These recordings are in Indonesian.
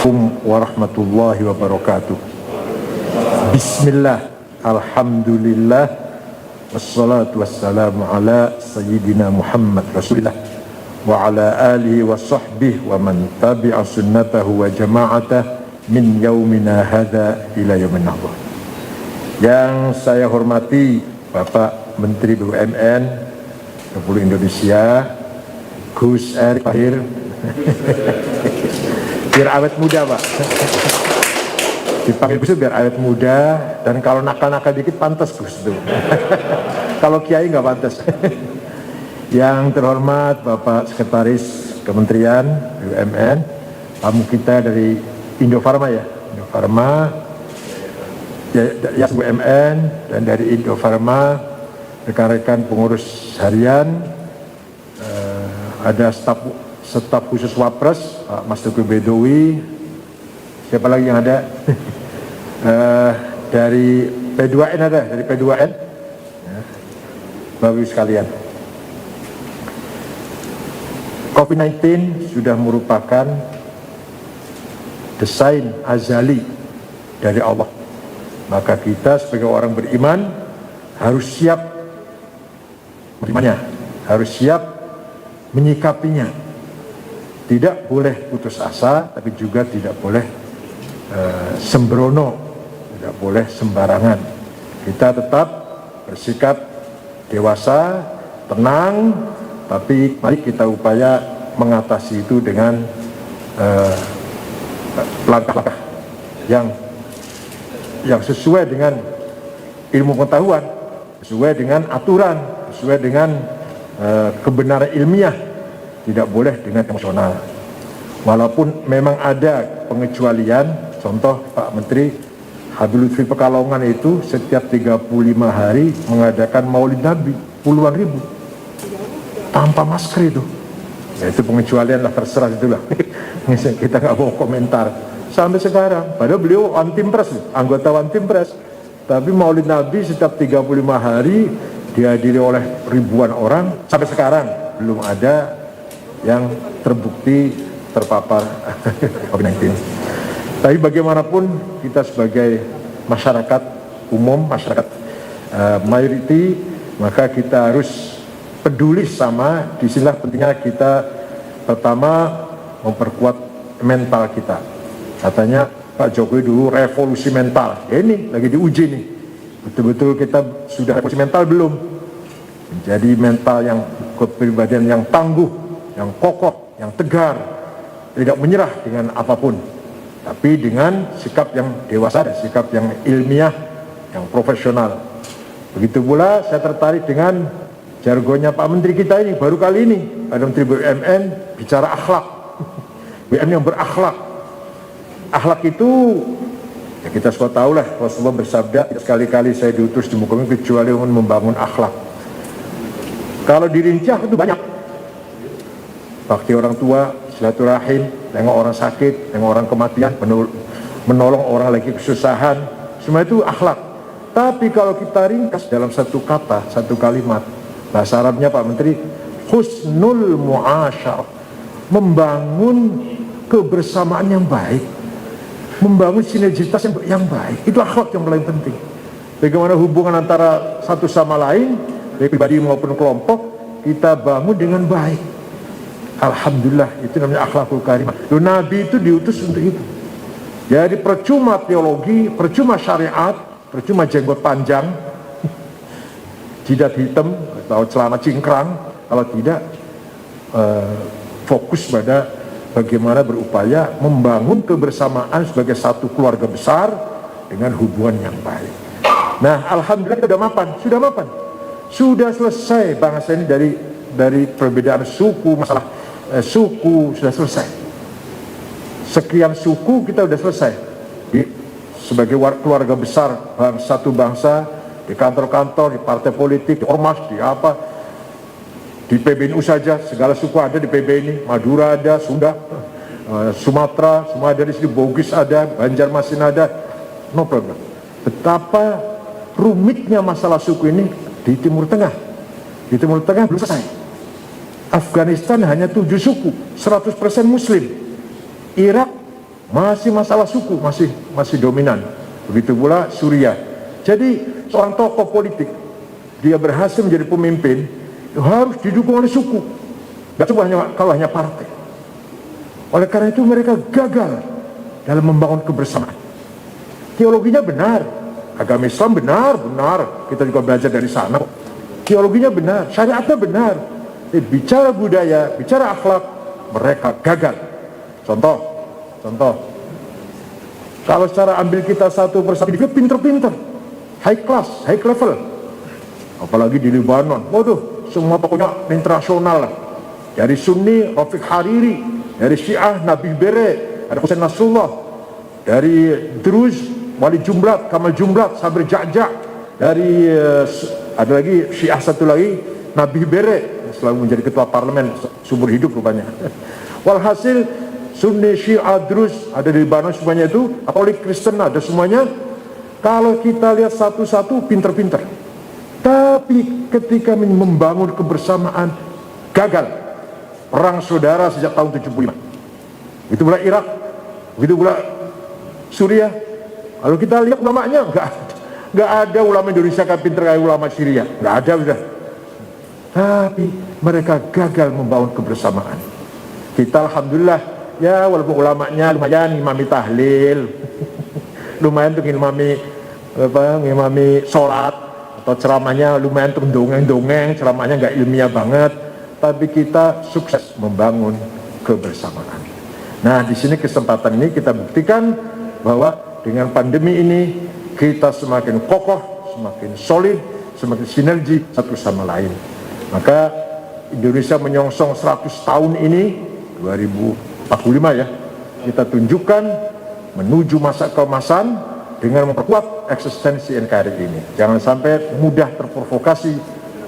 Assalamualaikum warahmatullahi wabarakatuh. Bismillah, alhamdulillah, wassalatu wassalamu ala sayyidina Muhammad Rasulillah wa ala alihi wa sahbihi wa man tabi'a sunnatahu wa jama'atah min yaumina hadha ila yaumin nahwa. Yang saya hormati Bapak Menteri BUMN Republik Indonesia Gus Erick Thohir. Biar awet muda, Pak. Dipanggil Gus biar awet muda, dan kalau nakal-nakal dikit pantas Gus tuh. Kalau kiai nggak pantas. Yang terhormat Bapak Sekretaris Kementerian BUMN, tamu kita dari Indofarma ya, Indofarma ya BUMN, dan dari Indofarma rekan-rekan pengurus harian, ada staf khusus Wapres, Pak Mas Teguh Bedowi, siapa lagi yang ada? Dari P2N ada, dari P2N, ya. Bapak Ibu sekalian, COVID-19 sudah merupakan desain azali dari Allah. Maka kita sebagai orang beriman harus siap menerimanya, harus siap menyikapinya. Tidak boleh putus asa, tapi juga tidak boleh sembrono, tidak boleh sembarangan. Kita tetap bersikap dewasa, tenang, tapi mari kita upaya mengatasi itu dengan langkah-langkah yang sesuai dengan ilmu pengetahuan, sesuai dengan aturan, sesuai dengan kebenaran ilmiah. Tidak boleh dengan emosional. Walaupun memang ada pengecualian, contoh Pak Menteri Habib Lutfi Pekalongan itu setiap 35 hari mengadakan Maulid Nabi puluhan ribu tanpa masker itu. Ya, itu pengecualian lah, terserah itulah. Kita nggak mau komentar sampai sekarang. Padahal beliau one team press, anggota one team press. Tapi Maulid Nabi setiap 35 hari dihadiri oleh ribuan orang. Sampai sekarang belum ada yang terbukti terpapar COVID-19. Tapi bagaimanapun kita sebagai masyarakat umum, masyarakat mayoriti, maka kita harus peduli sama. Disinilah pentingnya kita pertama memperkuat mental kita. Katanya Pak Jokowi dulu revolusi mental. Ya ini lagi diuji nih. Betul-betul kita sudah revolusi mental belum? Menjadi mental yang kepribadian yang tangguh, yang kokoh, yang tegar, tidak menyerah dengan apapun, tapi dengan sikap yang dewasa dan sikap yang ilmiah, yang profesional. Begitu pula saya tertarik dengan jargonnya Pak Menteri kita ini, baru kali ini ada Menteri BUMN bicara akhlak. BUMN yang berakhlak. Akhlak itu ya kita semua tahu lah, Rasulullah bersabda, sekali-kali saya diutus di muka bumi kecuali untuk membangun akhlak. Kalau dirinci itu banyak. Bakti orang tua, silaturahim, tengok orang sakit, tengok orang kematian, menolong orang lagi kesusahan, semua itu akhlak. Tapi kalau kita ringkas dalam satu kata, satu kalimat, bahasa Arabnya Pak Menteri, husnul mu'asyar, membangun kebersamaan yang baik, membangun sinergitas yang baik, itu akhlak yang paling penting. Bagaimana hubungan antara satu sama lain, baik pribadi maupun kelompok, kita bangun dengan baik. Alhamdulillah, itu namanya akhlakul karimah. Nabi itu diutus untuk itu. Jadi percuma teologi, percuma syariat, percuma jenggot panjang, jidat hitam atau celana cingkrang, kalau tidak fokus pada bagaimana berupaya membangun kebersamaan sebagai satu keluarga besar dengan hubungan yang baik. Nah, alhamdulillah sudah mapan, sudah selesai bangsa ini dari perbedaan suku, masalah suku sudah selesai. Sekian suku kita sudah selesai. Sebagai keluarga besar, satu bangsa, di kantor-kantor, di partai politik, di ormas, di apa, di PBNU saja, segala suku ada di PB ini. Madura ada, Sunda, Sumatera, semua ada di sini, Bugis ada, Banjarmasin ada, no problem. Betapa rumitnya masalah suku ini di Timur Tengah. Di Timur Tengah belum selesai. Afghanistan hanya 7 suku, 100% Muslim. Irak Masih masalah suku, masih dominan. Begitu pula Suriah. Jadi seorang tokoh politik, dia berhasil menjadi pemimpin, harus didukung oleh suku. Gak cuma kalau hanya partai. Oleh karena itu mereka gagal dalam membangun kebersamaan. Teologinya benar, agama Islam benar, kita juga belajar dari sana. Teologinya benar, syariatnya benar. Bicara budaya, bicara akhlak, mereka gagal. Contoh, kalau secara ambil kita satu persatu, dia pinter-pinter, high class, high level. Apalagi di Lebanon, waduh, semua pokoknya internasional lah. Dari Sunni, Rafiq Hariri, dari Syiah, Nabi Bere, ada Hussein Nasrullah, dari Druz, Wali Jumblat, Kamal Jumblat, Sabri Ja'ja, dari ada lagi Syiah satu lagi, Nabi Bere, selalu menjadi ketua parlemen seumur hidup rupanya. Walhasil Sunni, Syiah, Druz ada di Lebanon semuanya itu, Katolik, Kristen ada semuanya. Kalau kita lihat satu-satu pinter-pinter, tapi ketika membangun kebersamaan gagal. Perang saudara sejak tahun 75. Itu pula Irak, begitu pula Suriah. Kalau kita lihat ulamanya, nggak ada ulama Indonesia yang pinter kayak ulama Syria, nggak ada sudah. Tapi mereka gagal membangun kebersamaan. Kita alhamdulillah, ya walaupun ulamanya lumayan ngimami tahlil, lumayan untuk ngimami sholat, atau ceramahnya lumayan untuk dongeng-dongeng, ceramahnya nggak ilmiah banget. Tapi kita sukses membangun kebersamaan. Nah, di sini kesempatan ini kita buktikan bahwa dengan pandemi ini kita semakin kokoh, semakin solid, semakin sinergi satu sama lain. Maka Indonesia menyongsong 100 tahun ini 2045 ya. Kita tunjukkan menuju masa keemasan dengan memperkuat eksistensi NKRI ini. Jangan sampai mudah terprovokasi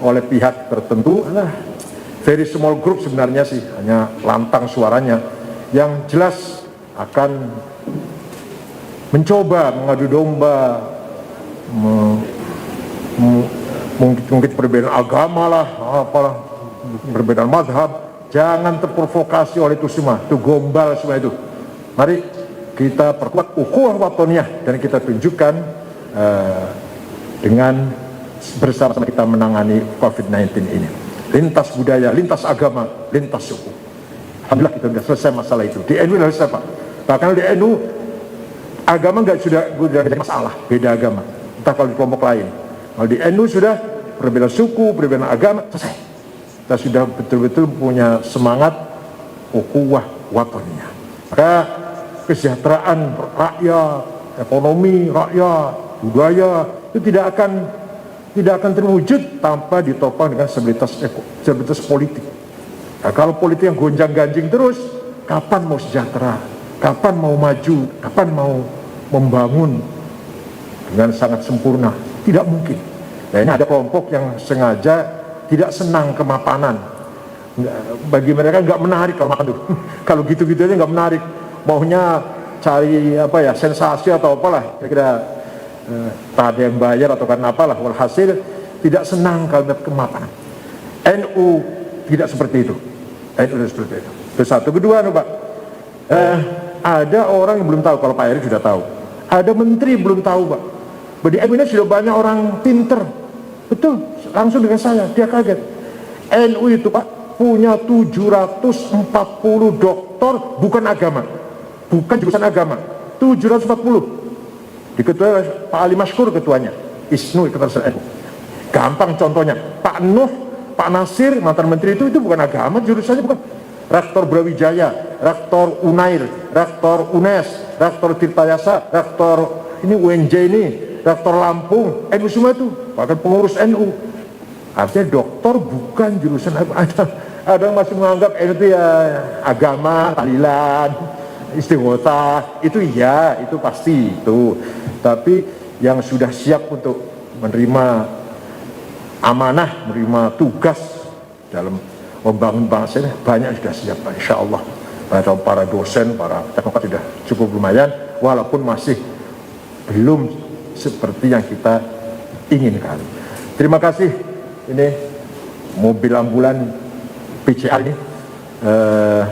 oleh pihak tertentu. Very small group sebenarnya sih, hanya lantang suaranya, yang jelas akan mencoba mengadu domba, mungkin perbedaan agama lah, apalah, perbedaan mazhab. Jangan terprovokasi oleh itu semua, itu gombal semua itu. Mari kita perkuat ukhuwah watoniyah dan kita tunjukkan dengan bersama kita menangani COVID-19 ini. Lintas budaya, lintas agama, lintas suku. Alhamdulillah kita sudah selesai masalah itu. Di NU sudah selesai Pak. Bahkan di NU agama sudah jadi masalah, beda agama. Entah kalau di kelompok lain. Kalau di NU sudah perbedaan suku, perbedaan agama, selesai. Kita sudah betul-betul punya semangat ukhuwah watoniyah. Maka kesejahteraan rakyat, ekonomi rakyat, budaya itu tidak akan terwujud tanpa ditopang dengan stabilitas politik. Nah, kalau politik yang gonjang-ganjing terus, kapan mau sejahtera? Kapan mau maju? Kapan mau membangun dengan sangat sempurna? Tidak mungkin. Nah, ini ada kelompok yang sengaja tidak senang kemapanan. Bagi mereka nggak menarik kalau makan tuh. Kalau gitu-gitu aja nggak menarik. Maunya cari sensasi atau apalah. Kira-kira tak ada yang bayar atau karena apalah, walhasil tidak senang kalau dapat kemapanan. NU tidak seperti itu. NU tidak seperti itu. Itu satu. Kedua Pak, ada orang yang belum tahu, kalau Pak Erick sudah tahu. Ada menteri belum tahu Pak. Di NU ini sudah banyak orang pinter. Betul, langsung dengan saya, dia kaget. NU itu Pak punya 740 doktor bukan agama, bukan jurusan agama, 740. Diketuai Pak Ali Mashkur ketuanya, ISNU Ketua NU. Gampang contohnya, Pak Nuh, Pak Nasir, mantan menteri itu bukan agama, jurusannya bukan. Rektor Brawijaya, Rektor Unair, Rektor UNES, Rektor Tirtayasa, Rektor ini UNJ ini, Rektor Lampung, NU semua itu, bahkan pengurus NU. Artinya doktor bukan jurusan agama. Ada yang masih menganggap NU itu ya agama, tahlilan, istighosah, itu iya, itu pasti itu. Tapi yang sudah siap untuk menerima amanah, menerima tugas dalam membangun bangsa ini banyak sudah siap, insya Allah. Para dosen, para teknokrat sudah cukup lumayan, walaupun masih belum seperti yang kita inginkan. Terima kasih. Ini mobil ambulan PCA ini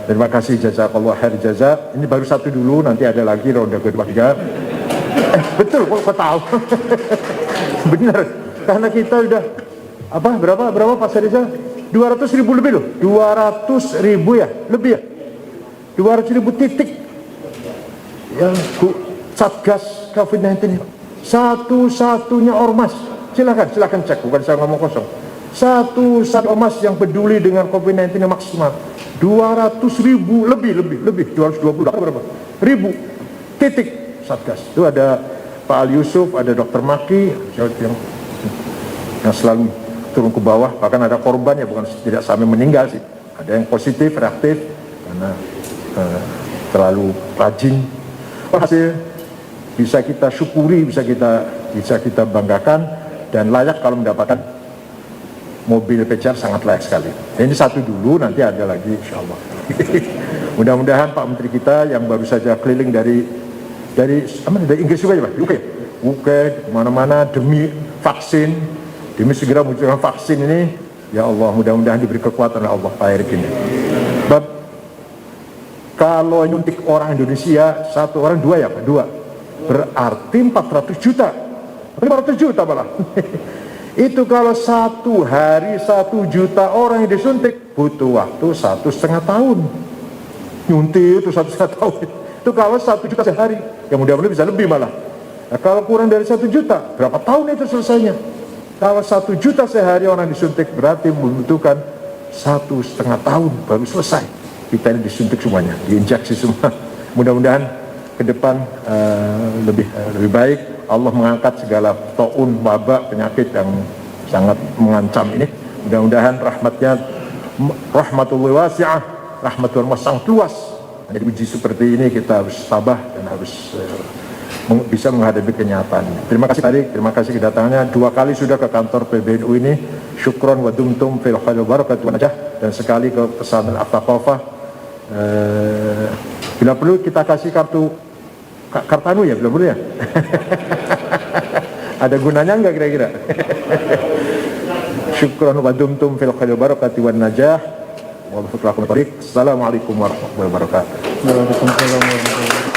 Terima kasih jazakallah khair jaza. Ini baru satu dulu, nanti ada lagi ronde kedua tiga. Betul kok tahu. Benar, karena kita udah berapa Pak Sadisa? 200.000 lebih loh, 200.000 ya, lebih ya, 200.000 titik yang Satgas COVID-19 ini. Satu-satunya ormas, silakan cek, bukan saya ngomong kosong. Satu ormas yang peduli dengan COVID-19 yang maksimal 200.000 lebih 220 berapa ribu titik Satgas. Itu ada Pak Ali Yusuf, ada Dr. Maki yang selalu turun ke bawah, bahkan ada korban ya, bukan tidak sampai meninggal sih, ada yang positif reaktif karena terlalu rajin. Hasil bisa kita syukuri, bisa kita banggakan, dan layak kalau mendapatkan mobil PCR, sangat layak sekali. Ini satu dulu, nanti ada lagi insya Allah. Mudah-mudahan Pak Menteri kita yang baru saja keliling dari Inggris juga ya Pak, UK mana-mana demi vaksin, demi segera munculkan vaksin ini. Ya Allah, mudah-mudahan diberi kekuatan oleh Allah Pak Erick ini. Bab kalau nyuntik orang Indonesia satu orang dua ya Pak, dua berarti 400 juta malah. Itu kalau satu hari 1 juta orang yang disuntik, butuh waktu 1,5 tahun. Nyuntik itu 1,5 tahun. Itu kalau 1 juta sehari, yang mudah-mudahan bisa lebih malah. Nah, kalau kurang dari 1 juta, berapa tahun itu selesainya? Kalau 1 juta sehari orang disuntik, berarti membutuhkan 1,5 tahun baru selesai. Kita ini disuntik semuanya, diinjeksi semua. Mudah-mudahan ke depan lebih baik. Allah mengangkat segala taun, wabak, penyakit yang sangat mengancam ini. Mudah-mudahan rahmatullah wasi'ah, rahmatullah sangat luas. Jadi uji seperti ini kita harus sabar dan harus bisa menghadapi kenyataan. Terima kasih tadi, terima kasih kedatangannya. 2 kali sudah ke kantor PBNU ini. Syukron wa dumtum fil khair wa barakatuh wa najah, dan sekali ke pesantren At-Taqafah. Bila perlu kita kasih kartanu ya, bila perlu ya. Ada gunanya enggak kira-kira? Syukran wa dumtum fil khair wa barakatuh wa najah. Assalamualaikum warahmatullahi wabarakatuh. Waalaikumsalam warahmatullahi wabarakatuh.